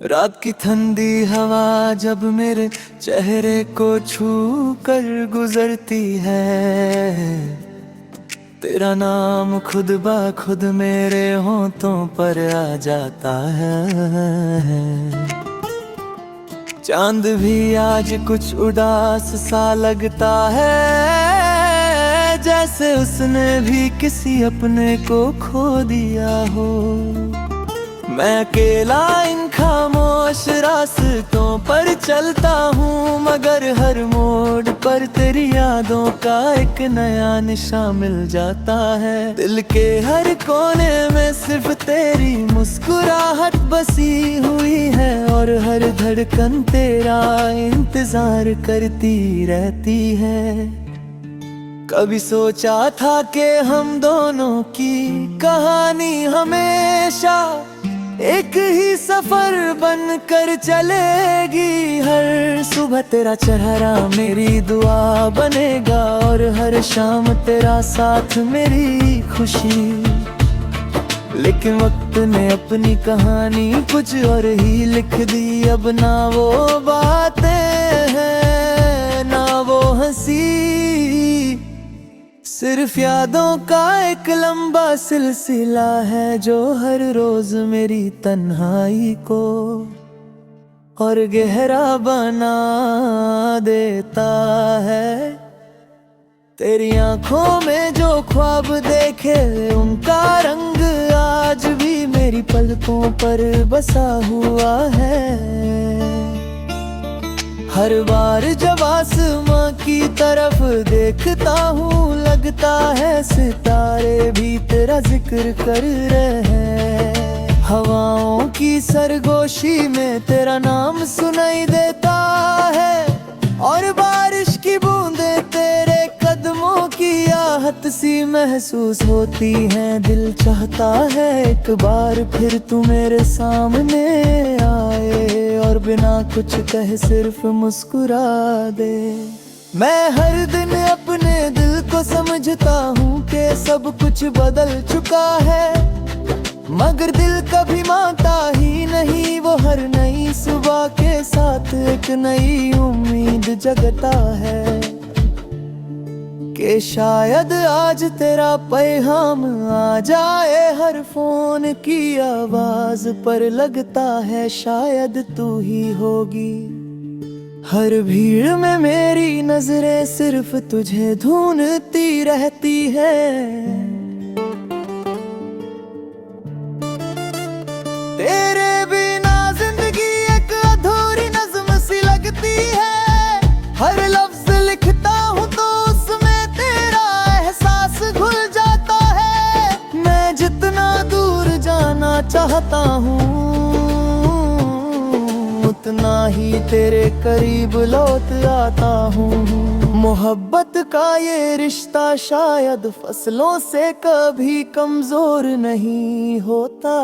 रात की ठंडी हवा जब मेरे चेहरे को छू कर गुजरती है, तेरा नाम खुद ब खुद मेरे होंठों पर आ जाता है। चांद भी आज कुछ उदास सा लगता है, जैसे उसने भी किसी अपने को खो दिया हो। मैं अकेला इन खामोश रास्तों पर चलता हूँ, मगर हर मोड़ पर तेरी यादों का एक नया निशान मिल जाता है। दिल के हर कोने में सिर्फ तेरी मुस्कुराहट बसी हुई है, और हर धड़कन तेरा इंतजार करती रहती है। कभी सोचा था कि हम दोनों की कहानी हमेशा एक ही सफर बन कर चलेगी। हर सुबह तेरा चेहरा मेरी दुआ बनेगा, और हर शाम तेरा साथ मेरी खुशी। लेकिन वक्त ने अपनी कहानी कुछ और ही लिख दी, अब ना वो बातें हैं ना वो हंसी, सिर्फ यादों का एक लंबा सिलसिला है, जो हर रोज मेरी तन्हाई को और गहरा बना देता है। तेरी आंखों में जो ख्वाब देखे उनका रंग आज भी मेरी पलकों पर बसा हुआ है। हर बार जब आसमां की तरफ देखता हूँ, लगता है सितारे भी तेरा जिक्र कर रहे हैं। हवाओं की सरगोशी में तेरा नाम सुनाई देता है, और बारिश की बूंदें तेरे कदमों की आहट सी महसूस होती हैं। दिल चाहता है एक बार फिर तू मेरे सामने आए, और बिना कुछ कहे सिर्फ मुस्कुरा दे। मैं हर दिन अपने दिल को समझता हूँ कि सब कुछ बदल चुका है, मगर दिल कभी मानता ही नहीं। वो हर नई सुबह के साथ एक नई उम्मीद जगता है कि शायद आज तेरा पैगाम आ जाए। हर फोन की आवाज पर लगता है शायद तू ही होगी। हर भीड़ में मेरी नजरें सिर्फ तुझे ढूंढती रहती है। तेरे बिना जिंदगी एक अधूरी नज़्म सी लगती है। हर लफ्ज लिखता हूँ तो उसमें तेरा एहसास घुल जाता है। मैं जितना दूर जाना चाहता हूँ, उतना ही तेरे करीब लौट आता हूँ। मोहब्बत का ये रिश्ता शायद फसलों से कभी कमजोर नहीं होता।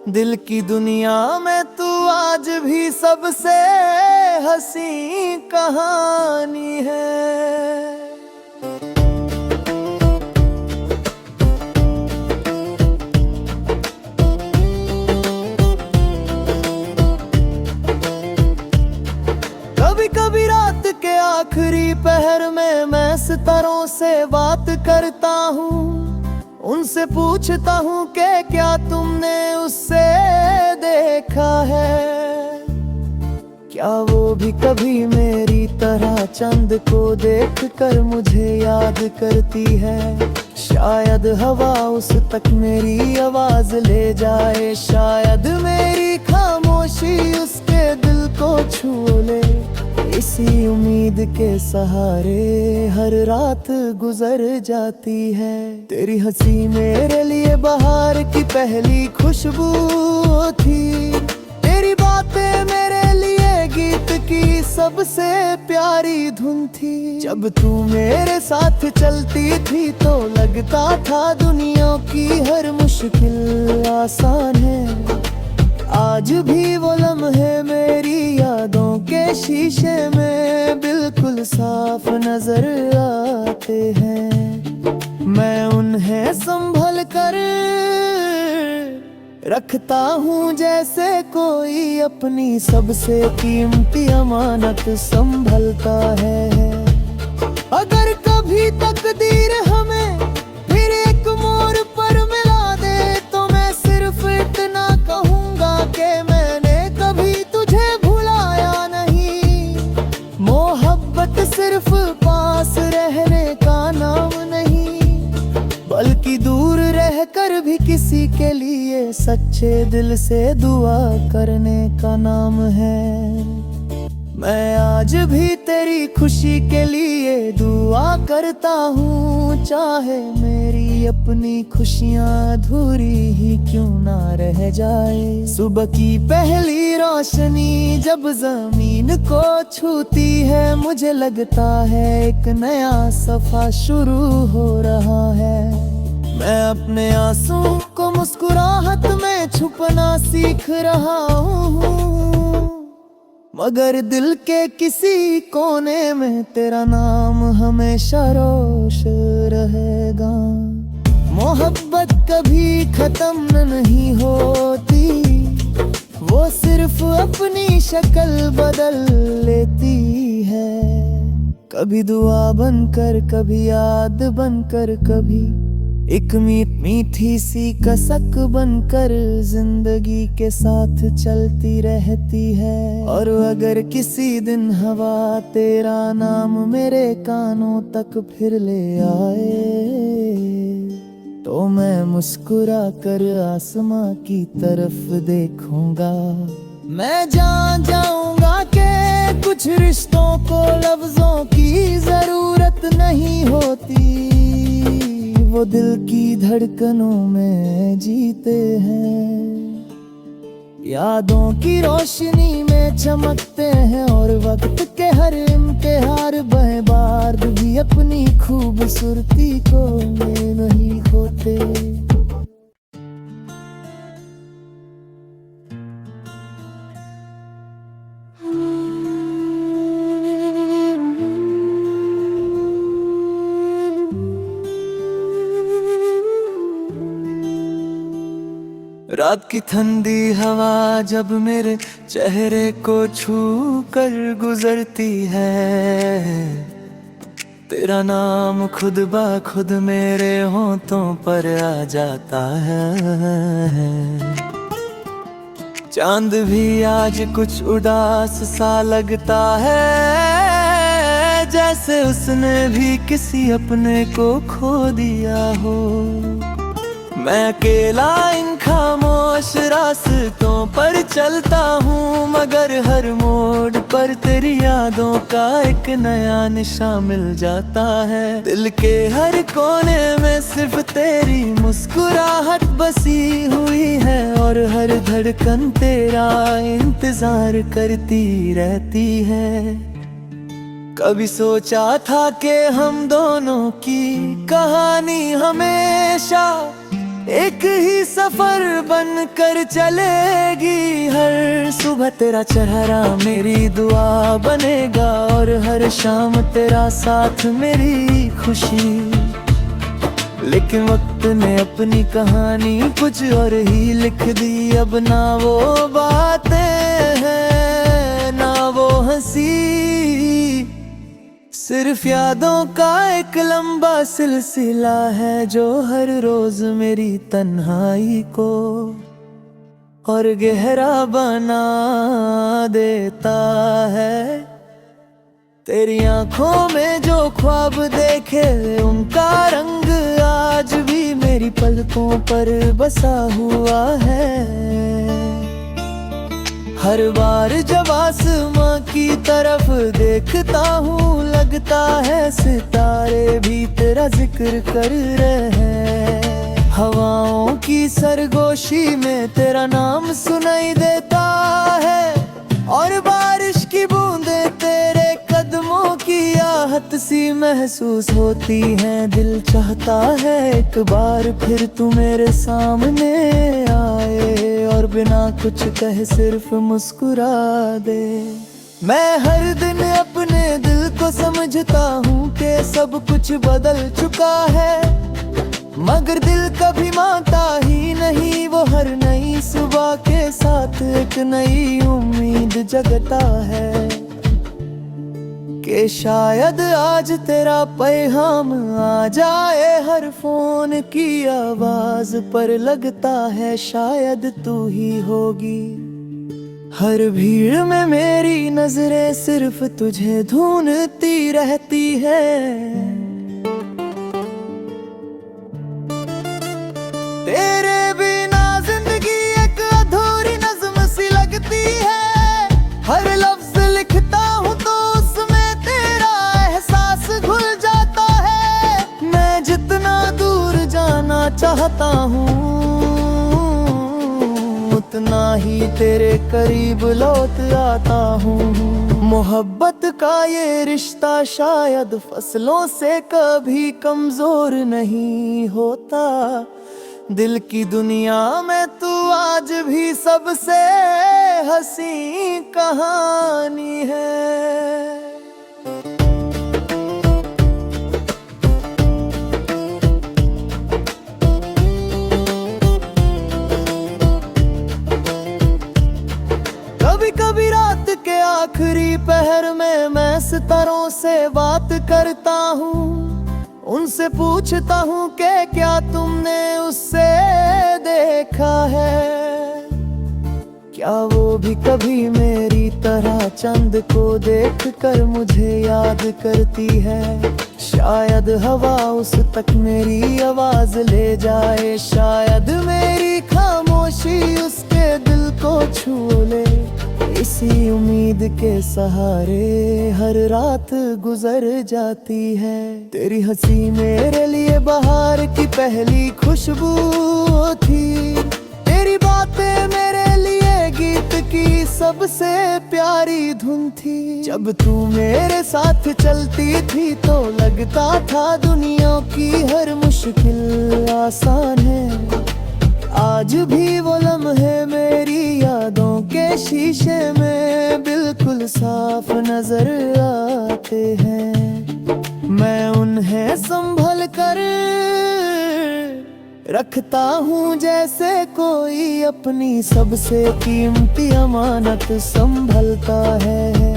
दिल की दुनिया में तू आज भी सबसे हंसी कहानी है। कभी कभी रात के आखिरी पहर में मैं सितारों से बात करता हूँ। उनसे पूछता हूँ कि क्या तुमने उससे देखा है। क्या वो भी कभी मेरी तरह चंद को देखकर मुझे याद करती है। शायद हवा उस तक मेरी आवाज ले जाए, शायद मेरी खामोशी उसके दिल को छू ले। इसी उम्मीद के सहारे हर रात गुजर जाती है। तेरी हंसी मेरे लिए बहार की पहली खुशबू थी। तेरी बातें मेरे लिए गीत की सबसे प्यारी धुन थी। जब तू मेरे साथ चलती थी तो लगता था दुनिया की हर मुश्किल आसान है। आज भी वो लम्हे मेरी यादों के शीशे में बिल्कुल साफ नजर आते हैं। मैं उन्हें संभल कर रखता हूँ जैसे कोई अपनी सबसे कीमती अमानत संभलता है। अगर कभी तकदीर हमें फिर एक मोड़ पर मिला दे तो मैं सिर्फ इतना कहूँगा कि मैंने कभी तुझे भुलाया नहीं। मोहब्बत सिर्फ पास रहने का नाम नहीं, बल्कि दूर रहकर भी किसी के लिए सच्चे दिल से दुआ करने का नाम है। मैं आज भी तेरी खुशी के लिए दुआ करता हूँ, चाहे मेरी अपनी खुशियाँ अधूरी ही क्यों ना रह जाए। सुबह की पहली रोशनी जब जमीन को छूती है, मुझे लगता है एक नया सफा शुरू हो रहा है। मैं अपने आंसू को मुस्कुराहट में छुपना सीख रहा हूँ, मगर दिल के किसी कोने में तेरा नाम हमेशा रोश रहेगा। मोहब्बत कभी खत्म नहीं होती, वो सिर्फ अपनी शक्ल बदल लेती है। कभी दुआ बनकर, कभी याद बनकर, कभी एक मीठी सी कसक बनकर जिंदगी के साथ चलती रहती है। और अगर किसी दिन हवा तेरा नाम मेरे कानों तक फिर ले आए, तो मैं मुस्कुरा कर आसमां की तरफ देखूंगा। मैं जान जाऊंगा कि कुछ रिश्तों को लफ्जों की जरूरत नहीं होती, वो दिल की धड़कनों में जीते हैं। यादों की रोशनी में चमकते हैं और वक्त के हर इम्तिहान बर्बाद भी अपनी खूबसूरती को में नहीं खोते। रात की ठंडी हवा जब मेरे चेहरे को छू कर गुजरती है, तेरा नाम खुद ब खुद मेरे होंठों पर आ जाता है। चांद भी आज कुछ उदास सा लगता है, जैसे उसने भी किसी अपने को खो दिया हो। मैं अकेला इन खामोश रास्तों पर चलता हूँ, मगर हर मोड़ पर तेरी यादों का एक नया निशान मिल जाता है। दिल के हर कोने में सिर्फ तेरी मुस्कुराहट बसी हुई है, और हर धड़कन तेरा इंतजार करती रहती है। कभी सोचा था कि हम दोनों की कहानी हमेशा एक ही सफर बन कर चलेगी। हर सुबह तेरा चेहरा मेरी दुआ बनेगा, और हर शाम तेरा साथ मेरी खुशी। लेकिन वक्त ने अपनी कहानी कुछ और ही लिख दी, अब ना वो बातें हैं ना वो हंसी, सिर्फ यादों का एक लंबा सिलसिला है जो हर रोज मेरी तन्हाई को और गहरा बना देता है। तेरी आंखों में जो ख्वाब देखे उनका रंग आज भी मेरी पलकों पर बसा हुआ है। हर बार जब आसमां की तरफ देखता हूँ, लगता है सितारे भी तेरा जिक्र कर रहे हैं। हवाओं की सरगोशी में तेरा नाम सुनाई देता है, और बारिश की बूंदें तेरे कदमों की आहट सी महसूस होती हैं। दिल चाहता है एक बार फिर तू मेरे सामने आए, और बिना कुछ कहे सिर्फ मुस्कुरा दे। मैं हर दिन अपने दिल को समझता हूँ कि सब कुछ बदल चुका है, मगर दिल कभी मानता ही नहीं। वो हर नई सुबह के साथ एक नई उम्मीद जगता है कि शायद आज तेरा पैगाम आ जाए। हर फोन की आवाज पर लगता है शायद तू ही होगी। हर भीड़ में मेरी नजरें सिर्फ तुझे ढूंढती रहती है। तेरे बिना जिंदगी एक अधूरी नज़्म सी लगती है। हर लफ्ज लिखता हूँ तो उसमें तेरा एहसास घुल जाता है। मैं जितना दूर जाना चाहता हूँ उतना ही तेरे करीब लौट आता हूँ। मोहब्बत का ये रिश्ता शायद फसलों से कभी कमजोर नहीं होता। दिल की दुनिया में तू आज भी सबसे हंसी कहानी है। कभी कभी रात के आखिरी पहर में मैं सितारों से बात करता हूँ। उनसे पूछता हूँ कि क्या तुमने उससे देखा है। क्या वो भी कभी मेरी तरह चंद को देखकर मुझे याद करती है। शायद हवा उस तक मेरी आवाज ले जाए। शायद मेरी खामोशी उसके दिल को छू ले। इसी उम्मीद के सहारे हर रात गुजर जाती है। तेरी हंसी मेरे लिए बहार की पहली खुशबू थी। तेरी बातें मेरे लिए गीत की सबसे प्यारी धुन थी। जब तू मेरे साथ चलती थी तो लगता था दुनिया की हर मुश्किल आसान है। आज भी वो लम्हे मेरी यादों के शीशे में बिल्कुल साफ नजर आते हैं। मैं उन्हें संभल कर रखता हूँ जैसे कोई अपनी सबसे कीमती अमानत संभलता है।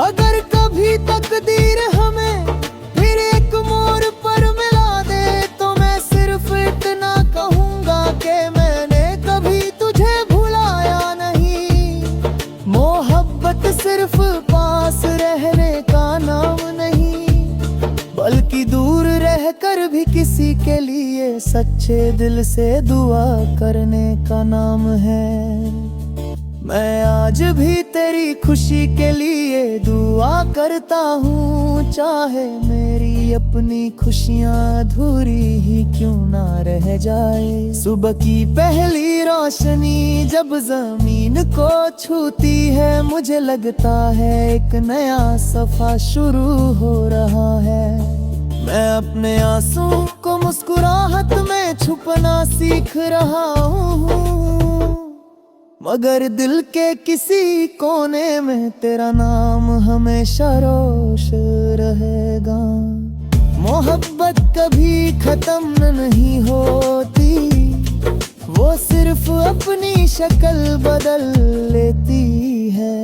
अगर कभी तकदीर हमें फिर एक मोड़ पर मिला दे तो मैं सिर्फ इतना कहूँगा कि मैंने कभी तुझे भुलाया नहीं। मोहब्बत सिर्फ पास रहने का नाम नहीं बल्कि दूर रहकर भी किसी के लिए सच्चे दिल से दुआ करने का नाम है। मैं आज भी तेरी खुशी के लिए दुआ करता हूँ। चाहे मेरी अपनी खुशियाँ अधूरी ही क्यों ना रह जाए। सुबह की पहली रोशनी जब जमीन को छूती है मुझे लगता है एक नया सफा शुरू हो रहा है। मैं अपने आंसू को मुस्कुराहट में छुपना सीख रहा हूँ। मगर दिल के किसी कोने में तेरा नाम हमेशा रोश रहेगा। मोहब्बत कभी खत्म नहीं होती। वो सिर्फ अपनी शक्ल बदल लेती है।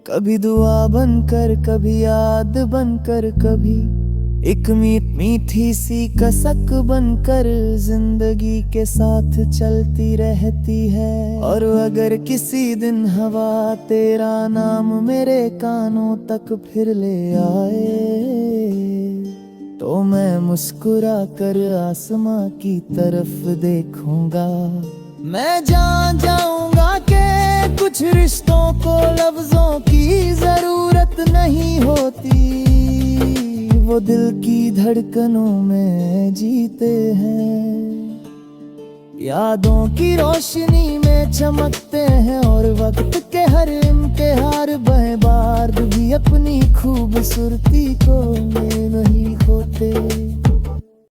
कभी दुआ बनकर कभी याद बनकर कभी एक मीठी सी कसक बनकर जिंदगी के साथ चलती रहती है। और अगर किसी दिन हवा तेरा नाम मेरे कानों तक फिर ले आए तो मैं मुस्कुरा कर आसमां की तरफ देखूंगा। मैं जान जाऊंगा कि कुछ रिश्तों को लफ्जों की जरूरत नहीं होती। वो दिल की धड़कनों में जीते हैं। यादों की रोशनी में चमकते हैं और वक्त के हर इम्तिहान बार भी अपनी खूबसूरती को में नहीं खोते।